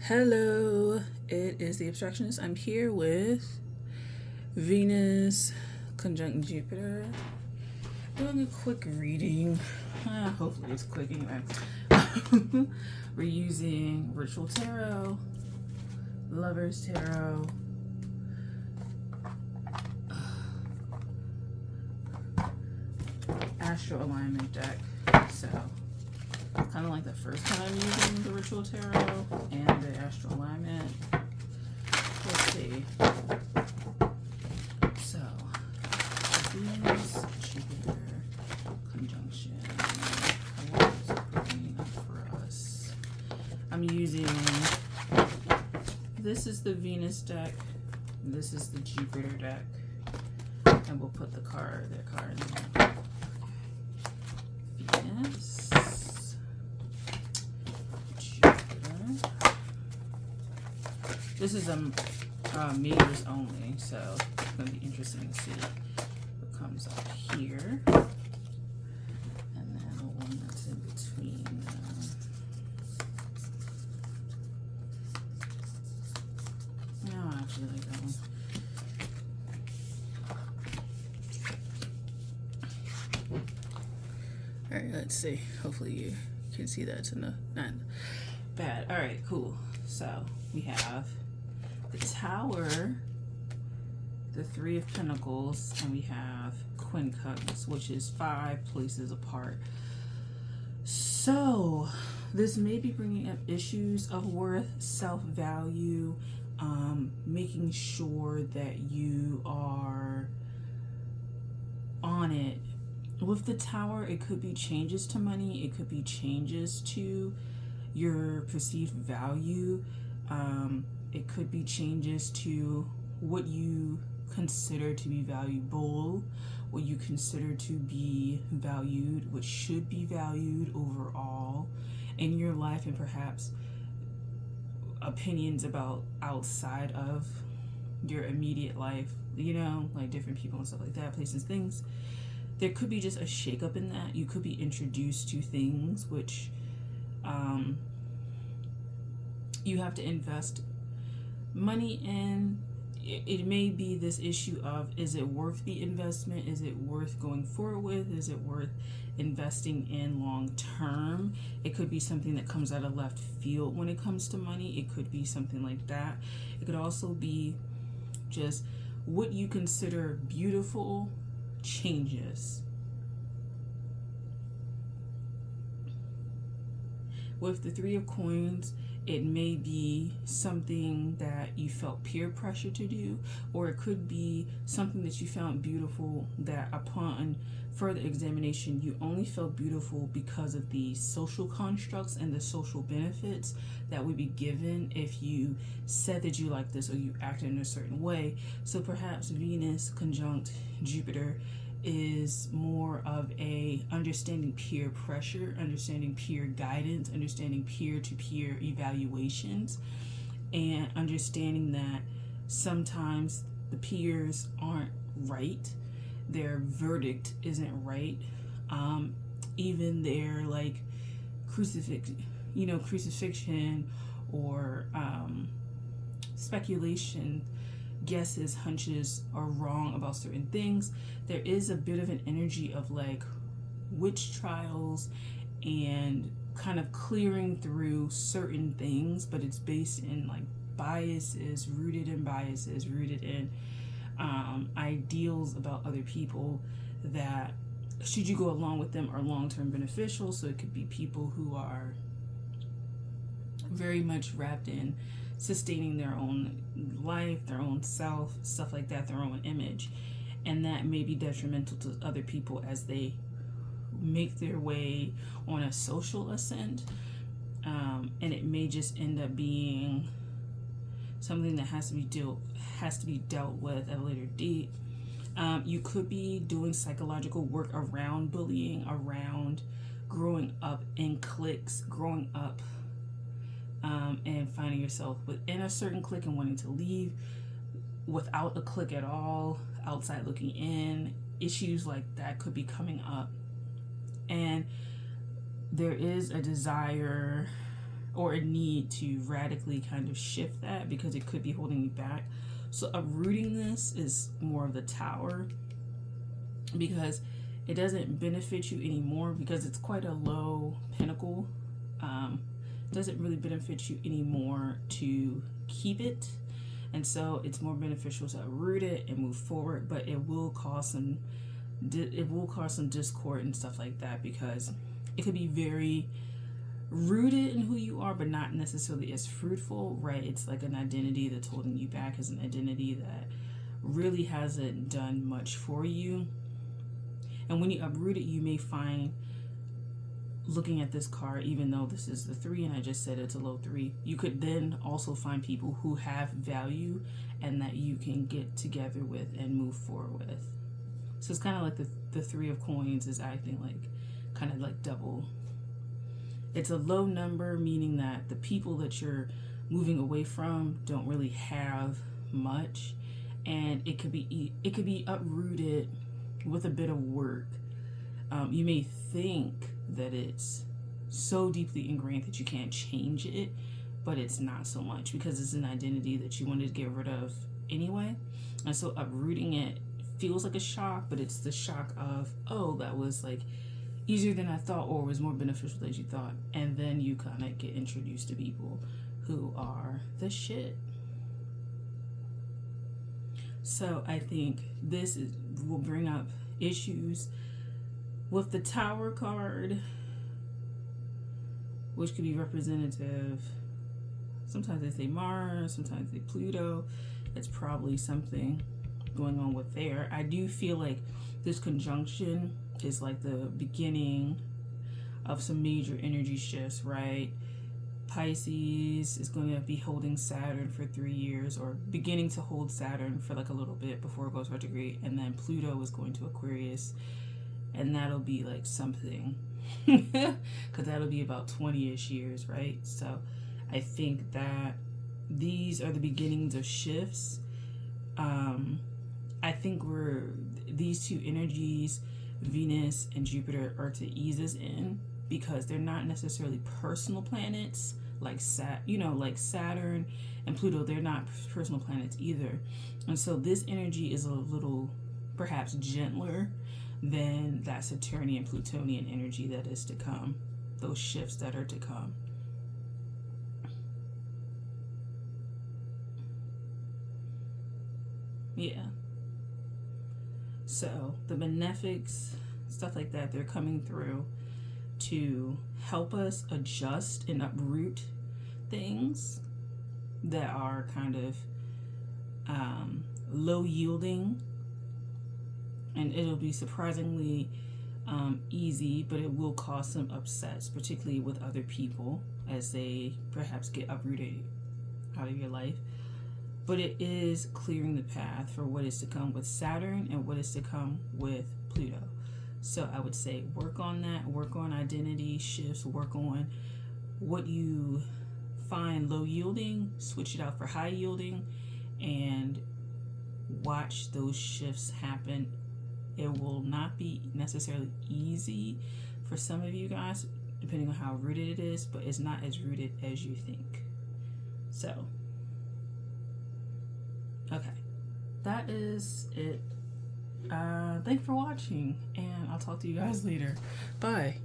Hello, it is the Abstractionist. I'm here with Venus conjunct Jupiter. Doing a quick reading. Hopefully it's quick anyway. We're using Ritual Tarot, Lover's Tarot, Astral Alignment deck. So, kind of like the first time I'm using the Ritual Tarot and the Astral Alignment. Let's see. So, Venus, Jupiter, conjunction. What is it bringing up for us? I'm using, this is the Venus deck, this is the Jupiter deck, and we'll put the card in there. Venus, Jupiter. This is a meters only, so it's going to be interesting to see what comes up here. And then the one that's in between them. No, I actually like that one. Alright, let's see. Hopefully you can see that. It's not bad. Alright, cool. So we have the Tower, the Three of Pentacles, and we have Queen Cups, which is 5 places apart. So this may be bringing up issues of worth, self-value, making sure that you are on it. With the Tower, it could be changes to money, it could be changes to your perceived value. It could be changes to what you consider to be valuable, what you consider to be valued, what should be valued overall in your life, and perhaps opinions about outside of your immediate life, you know, like different people and stuff like that, places, things. There could be just a shakeup in that. You could be introduced to things which you have to invest money in. It may be this issue of, is it worth the investment? Is it worth going forward with? Is it worth investing in long term? It could be something that comes out of left field when it comes to money. It could be something like that. It could also be just what you consider beautiful changes. With the Three of Coins, it may be something that you felt peer pressure to do, or it could be something that you found beautiful that upon further examination you only felt beautiful because of the social constructs and the social benefits that would be given if you said that you like this or you acted in a certain way. So perhaps Venus conjunct Jupiter is more of a understanding peer pressure, understanding peer guidance, understanding peer-to-peer evaluations, and understanding that sometimes the peers aren't right, their verdict isn't right, even their like crucifixion or speculation, guesses, hunches are wrong about certain things. There is a bit of an energy of like witch trials and kind of clearing through certain things, but it's based in like biases, rooted in ideals about other people that, should you go along with them, are long-term beneficial. So it could be people who are very much wrapped in sustaining their own life, their own self, stuff like that, their own image, and that may be detrimental to other people as they make their way on a social ascent, and it may just end up being something that has to be dealt with at a later date. You could be doing psychological work around bullying, around growing up in cliques, growing up and finding yourself within a certain clique and wanting to leave, without a clique at all, outside looking in. Issues like that could be coming up, and there is a desire or a need to radically kind of shift that because it could be holding you back. So uprooting this is more of the Tower, because it doesn't benefit you anymore, because it's quite a low pinnacle. Doesn't really benefit you anymore to keep it, and so it's more beneficial to uproot it and move forward. But it will cause some discord and stuff like that, because it could be very rooted in who you are but not necessarily as fruitful, right? It's like an identity that's holding you back, as an identity that really hasn't done much for you. And when you uproot it, you may find, looking at this card, even though this is the 3 and I just said it's a low 3, you could then also find people who have value and that you can get together with and move forward with. So it's kind of like the 3 of coins is acting like kind of like double. It's a low number, meaning that the people that you're moving away from don't really have much, and it could be uprooted with a bit of work. You may think that it's so deeply ingrained that you can't change it, but it's not so much, because it's an identity that you wanted to get rid of anyway. And so uprooting it feels like a shock, but it's the shock of, oh, that was like easier than I thought, or was more beneficial than you thought. And then you kind of get introduced to people who are the shit. So I think will bring up issues with the Tower card, which could be representative. Sometimes they say Mars, sometimes they say Pluto. It's probably something going on with there. I do feel like this conjunction is like the beginning of some major energy shifts, right? Pisces is going to be holding Saturn for 3 years, or beginning to hold Saturn for like a little bit before it goes retrograde, and then Pluto is going to Aquarius, and that'll be like something because that'll be about 20-ish years, right? So I think that these are the beginnings of shifts. I think these two energies, Venus and Jupiter, are to ease us in, because they're not necessarily personal planets like Saturn and Pluto. They're not personal planets either. And so this energy is a little perhaps gentler than that Saturnian Plutonian energy that is to come, those shifts that are to come. Yeah. So the benefics, stuff like that, they're coming through to help us adjust and uproot things that are kind of low yielding. And it'll be surprisingly easy, but it will cause some upsets, particularly with other people as they perhaps get uprooted out of your life. But it is clearing the path for what is to come with Saturn and what is to come with Pluto. So I would say work on that, work on identity shifts, work on what you find low yielding, switch it out for high yielding, and watch those shifts happen. It will not be necessarily easy for some of you guys, depending on how rooted it is, but it's not as rooted as you think. So, okay, that is it. Thanks for watching, and I'll talk to you guys later. Bye.